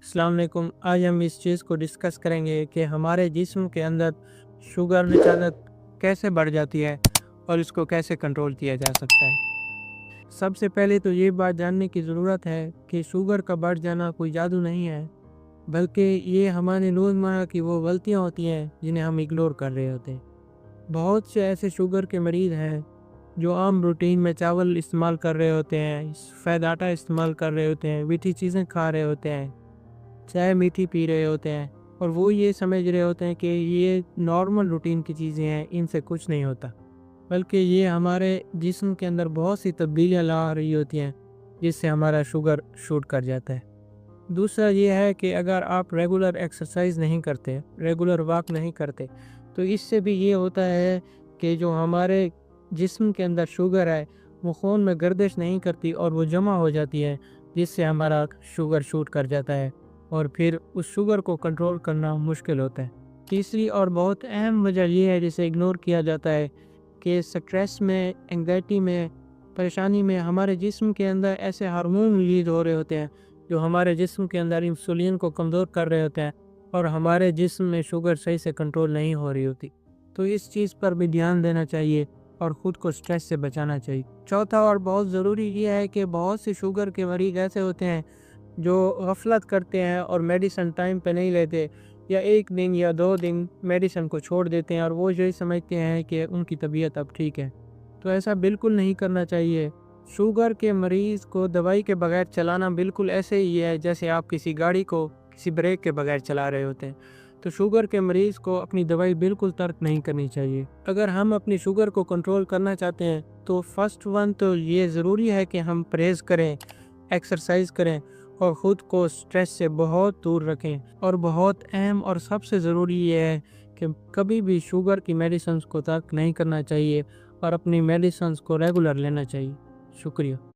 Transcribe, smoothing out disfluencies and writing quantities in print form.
अस्सलाम वालेकुम। आज हम इस चीज़ को डिस्कस करेंगे कि हमारे जिस्म के अंदर शुगर अचानक कैसे बढ़ जाती है और इसको कैसे कंट्रोल किया जा सकता है। सबसे पहले तो ये बात जानने की ज़रूरत है कि शुगर का बढ़ जाना कोई जादू नहीं है, बल्कि ये हमारे रोज़मर्रा की वो गलतियाँ होती हैं जिन्हें हम इग्नोर कर रहे होते हैं। बहुत से ऐसे शुगर के मरीज़ हैं जो आम रूटीन में चावल इस्तेमाल कर रहे होते हैं, सफ़ेद आटा इस्तेमाल कर रहे होते हैं, मीठी चीज़ें खा रहे होते हैं, चाय मीठी पी रहे होते हैं और वो ये समझ रहे होते हैं कि ये नॉर्मल रूटीन की चीज़ें हैं, इनसे कुछ नहीं होता। बल्कि ये हमारे जिस्म के अंदर बहुत सी तब्दीलियाँ ला रही होती हैं, जिससे हमारा शुगर शूट कर जाता है। दूसरा ये है कि अगर आप रेगुलर एक्सरसाइज नहीं करते, रेगुलर वॉक नहीं करते, तो इससे भी ये होता है कि जो हमारे जिस्म के अंदर शुगर है, वो खून में गर्दिश नहीं करती और वो जमा हो जाती है, जिससे हमारा शुगर शूट कर जाता है और फिर उस शुगर को कंट्रोल करना मुश्किल होता है। तीसरी और बहुत अहम वजह ये है जिसे इग्नोर किया जाता है कि स्ट्रेस में, एंग्जाइटी में, परेशानी में हमारे जिस्म के अंदर ऐसे हार्मोन रिलीज हो रहे होते हैं जो हमारे जिस्म के अंदर इंसुलिन को कमज़ोर कर रहे होते हैं और हमारे जिस्म में शुगर सही से कंट्रोल नहीं हो रही होती। तो इस चीज़ पर भी ध्यान देना चाहिए और ख़ुद को स्ट्रेस से बचाना चाहिए। चौथा और बहुत ज़रूरी ये है कि बहुत से शुगर के मरीज़ ऐसे होते हैं जो गफलत करते हैं और मेडिसिन टाइम पे नहीं लेते, या एक दिन या 2 दिन मेडिसिन को छोड़ देते हैं और वो यही समझते हैं कि उनकी तबीयत अब ठीक है। तो ऐसा बिल्कुल नहीं करना चाहिए। शुगर के मरीज़ को दवाई के बगैर चलाना बिल्कुल ऐसे ही है जैसे आप किसी गाड़ी को किसी ब्रेक के बगैर चला रहे होते हैं। तो शुगर के मरीज़ को अपनी दवाई बिल्कुल तर्क नहीं करनी चाहिए। अगर हम अपनी शुगर को कंट्रोल करना चाहते हैं तो फर्स्ट वन तो ये ज़रूरी है कि हम परहेज़ करें, एक्सरसाइज करें और ख़ुद को स्ट्रेस से बहुत दूर रखें। और बहुत अहम और सबसे ज़रूरी ये है कि कभी भी शुगर की मेडिसिन्स को तर्क नहीं करना चाहिए और अपनी मेडिसिन्स को रेगुलर लेना चाहिए। शुक्रिया।